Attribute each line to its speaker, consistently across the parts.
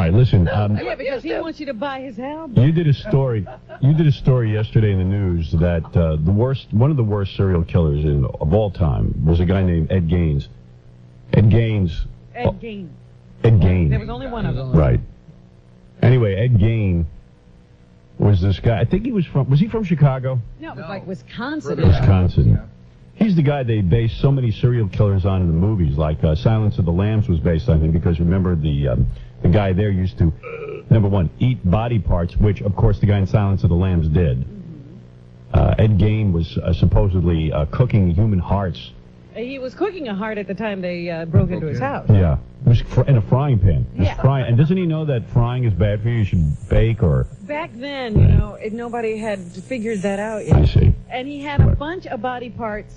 Speaker 1: right, listen.
Speaker 2: Yeah, because he wants you to buy his album.
Speaker 1: You did a story. You did a story yesterday in the news that one of the worst serial killers of all time was a guy named Ed Gaines. Ed Gaines.
Speaker 2: Ed Gein.
Speaker 1: Ed Gein.
Speaker 2: There was only one of them.
Speaker 1: Right. Anyway, Ed Gein was this guy. I think he was he from Chicago?
Speaker 2: No, it was like Wisconsin.
Speaker 1: Wisconsin.
Speaker 3: Yeah.
Speaker 1: He's the guy they based so many serial killers on in the movies, like Silence of the Lambs was based on him, because remember the guy there used to, number one, eat body parts, which, of course, the guy in Silence of the Lambs did. Ed Gein was supposedly cooking human hearts.
Speaker 2: He was cooking a heart at the time they broke into his house.
Speaker 1: Yeah. It was in a frying pan.
Speaker 2: Yeah.
Speaker 1: And doesn't he know that frying is bad for you? You should bake or...
Speaker 2: Back then, you know, nobody had figured that out yet.
Speaker 1: I see.
Speaker 2: And he had a bunch of body parts,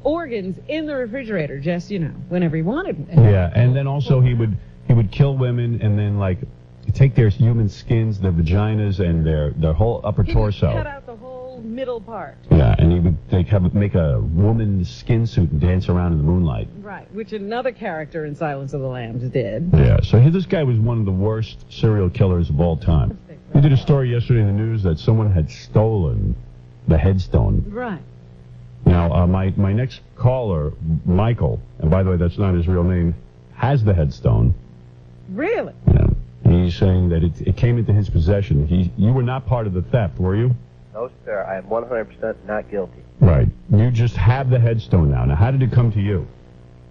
Speaker 2: organs, in the refrigerator, just, you know, whenever he wanted them.
Speaker 1: Yeah, and then also he would kill women and then, like, take their human skins, their vaginas, and their whole upper torso.
Speaker 2: He would cut out the whole middle part.
Speaker 1: Yeah, and he would make a woman's skin suit and dance around in the moonlight.
Speaker 2: Right, which another character in Silence of the Lambs did.
Speaker 1: Yeah, so this guy was one of the worst serial killers of all time. We did a story yesterday in the news that someone had stolen the headstone.
Speaker 2: Right.
Speaker 1: Now, my next caller, Michael, and by the way, that's not his real name, has the headstone.
Speaker 2: Really?
Speaker 1: Yeah. He's saying that it came into his possession. You were not part of the theft, were you?
Speaker 4: No, sir. I am 100% not guilty.
Speaker 1: Right. You just have the headstone now. Now, how did it come to you?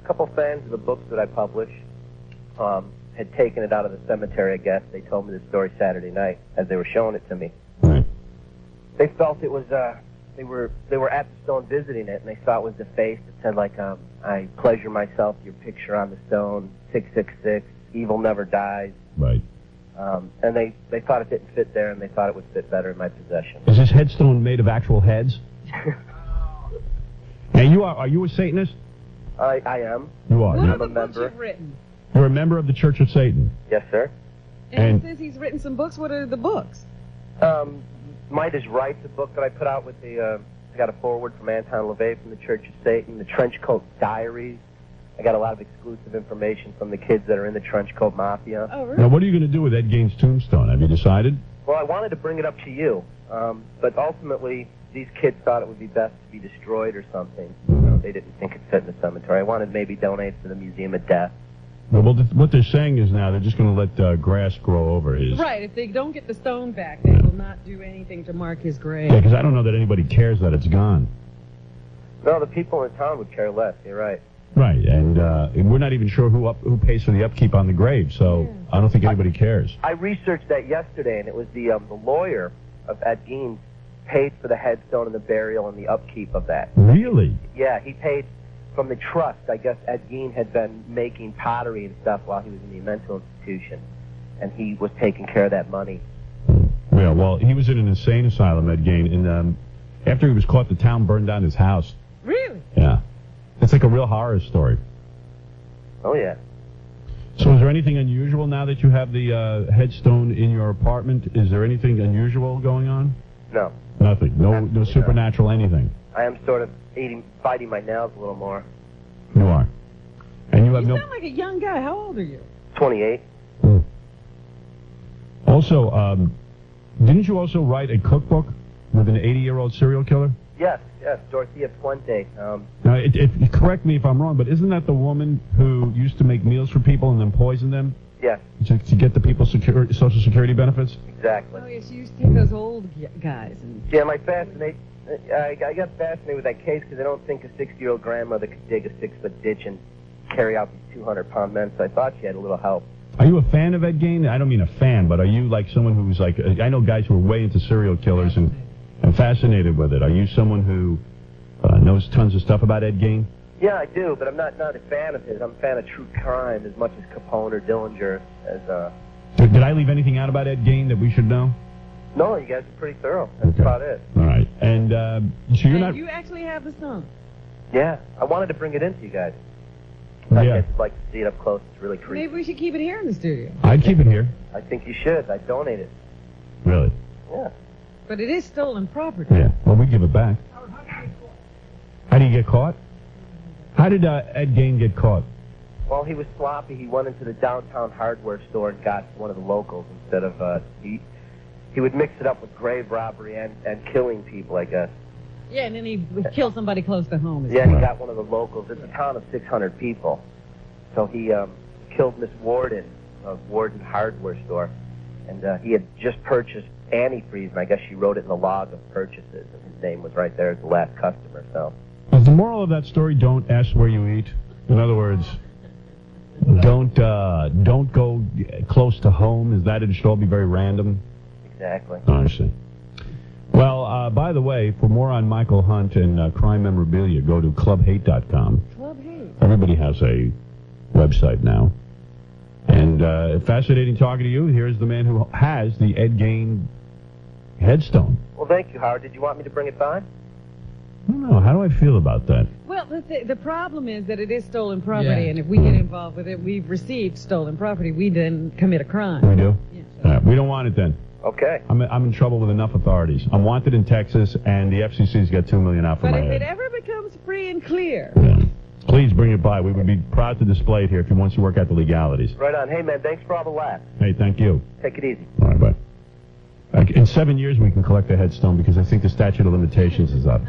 Speaker 4: A couple fans of the books that I published had taken it out of the cemetery, I guess. They told me the story Saturday night as they were showing it to me.
Speaker 1: Right.
Speaker 4: They felt it was, they were at the stone visiting it, and they saw it was defaced. It said, like, I pleasure myself, your picture on the stone, 666, evil never dies.
Speaker 1: Right.
Speaker 4: And they thought it didn't fit there, and they thought it would fit better in my possession.
Speaker 1: Is this headstone made of actual heads? And are you a Satanist?
Speaker 4: I am.
Speaker 1: You are.
Speaker 2: What
Speaker 1: You're
Speaker 2: are the
Speaker 4: a
Speaker 2: books
Speaker 4: member.
Speaker 2: you've written?
Speaker 1: a member of the Church of Satan.
Speaker 4: Yes, sir.
Speaker 2: And since he's written some books, what are the books?
Speaker 4: Might is Right, the book that I put out with I got a foreword from Anton LaVey from the Church of Satan, the Trenchcoat Diaries. I got a lot of exclusive information from the kids that are in the Trenchcoat Mafia.
Speaker 2: Oh, really?
Speaker 1: Now, what are you going to do with Ed Gein's tombstone? Have you decided?
Speaker 4: Well, I wanted to bring it up to you, but ultimately these kids thought it would be best to be destroyed or something. You know, they didn't think it fit in the cemetery. I wanted maybe donate it to the Museum of Death.
Speaker 1: Well, what they're saying is now they're just going to let grass grow over his...
Speaker 2: Right, if they don't get the stone back, they will not do anything to mark his grave.
Speaker 1: Yeah, because I don't know that anybody cares that it's gone.
Speaker 4: No, the people in town would care less. You're right.
Speaker 1: Right, and we're not even sure who pays for the upkeep on the grave, so I don't think anybody cares.
Speaker 4: I researched that yesterday, and it was the lawyer of Ed Gein paid for the headstone and the burial and the upkeep of that.
Speaker 1: Really?
Speaker 4: Yeah, he paid from the trust. I guess Ed Gein had been making pottery and stuff while he was in the mental institution, and he was taking care of that money.
Speaker 1: Yeah, well, he was in an insane asylum, Ed Gein, and after he was caught, the town burned down his house.
Speaker 2: Really?
Speaker 1: Yeah. It's like a real horror story.
Speaker 4: Oh, yeah.
Speaker 1: So is there anything unusual now that you have the headstone in your apartment? Is there anything unusual going on?
Speaker 4: No.
Speaker 1: Nothing. No supernatural anything.
Speaker 4: I am sort of biting my nails a little more.
Speaker 1: You are. And you have
Speaker 2: You sound like a young guy. How old are you?
Speaker 4: 28.
Speaker 1: Also, didn't you also write a cookbook with an 80-year-old serial killer?
Speaker 4: Yes, Dorothea Puente.
Speaker 1: Now, correct me if I'm wrong, but isn't that the woman who used to make meals for people and then poison them?
Speaker 4: Yes.
Speaker 1: To get the people's Social Security benefits?
Speaker 4: Exactly.
Speaker 2: Oh, yes, you used to take those old guys.
Speaker 4: Yeah, I got fascinated with that case because I don't think a 60-year-old grandmother could dig a 6-foot ditch and carry out these 200-pound men, so I thought she had a little help.
Speaker 1: Are you a fan of Ed Gein? I don't mean a fan, but are you like someone who's like... I know guys who are way into serial killers and fascinated with it. Are you someone who knows tons of stuff about Ed Gein?
Speaker 4: Yeah, I do, but I'm not a fan of his. I'm a fan of true crime as much as Capone or Dillinger.
Speaker 1: Did I leave anything out about Ed Gein that we should know?
Speaker 4: No, you guys are pretty thorough. That's about it.
Speaker 1: All right. And so you're not...
Speaker 2: You actually have the stone?
Speaker 4: Yeah, I wanted to bring it in to you guys.
Speaker 1: Yeah.
Speaker 4: I guess I'd like to see it up close. It's really creepy.
Speaker 2: Maybe we should keep it here in the studio.
Speaker 1: I'd keep it here.
Speaker 4: I think you should. I'd donate it.
Speaker 1: Really?
Speaker 4: Yeah.
Speaker 2: But it is stolen property.
Speaker 1: Yeah. Well, we give it back. How do you get caught? How did Ed Gein get caught?
Speaker 4: Well, he was sloppy. He went into the downtown hardware store and got one of the locals instead of, he would mix it up with grave robbery and killing people, I guess.
Speaker 2: Yeah, and then he would kill somebody close to home.
Speaker 4: Yeah, he got one of the locals. It's a town of 600 people. So he killed Miss Warden of Warden's hardware store. And he had just purchased antifreeze, and I guess she wrote it in the log of purchases, and his name was right there as the last customer, so.
Speaker 1: Is the moral of that story, don't ask where you eat? In other words, don't go close to home? Is that it should all be very random?
Speaker 4: Exactly.
Speaker 1: Oh, I see. Well, by the way, for more on Michael Hunt and crime memorabilia, go to clubhate.com.
Speaker 2: Club Hate.
Speaker 1: Everybody has a website now. And fascinating talking to you. Here's the man who has the Ed Gein headstone.
Speaker 4: Well, thank you, Howard. Did you want me to bring it by?
Speaker 1: I don't know. How do I feel about that?
Speaker 2: Well, the problem is that it is stolen property, and if we get involved with it, we've received stolen property. We then commit a crime.
Speaker 1: We do?
Speaker 2: Yeah.
Speaker 1: All right, we don't want it then.
Speaker 4: Okay.
Speaker 1: I'm in trouble with enough authorities. I'm wanted in Texas, and the FCC's got $2 million out for
Speaker 2: But
Speaker 1: my
Speaker 2: if
Speaker 1: head.
Speaker 2: it ever becomes free and clear...
Speaker 1: Yeah. Please bring it by. We would be proud to display it here if you want to work out the legalities.
Speaker 4: Right on. Hey, man, thanks for all the laughs.
Speaker 1: Hey, thank you.
Speaker 4: Take it easy.
Speaker 1: All right, bye. In 7 years, we can collect the headstone because I think the statute of limitations is up.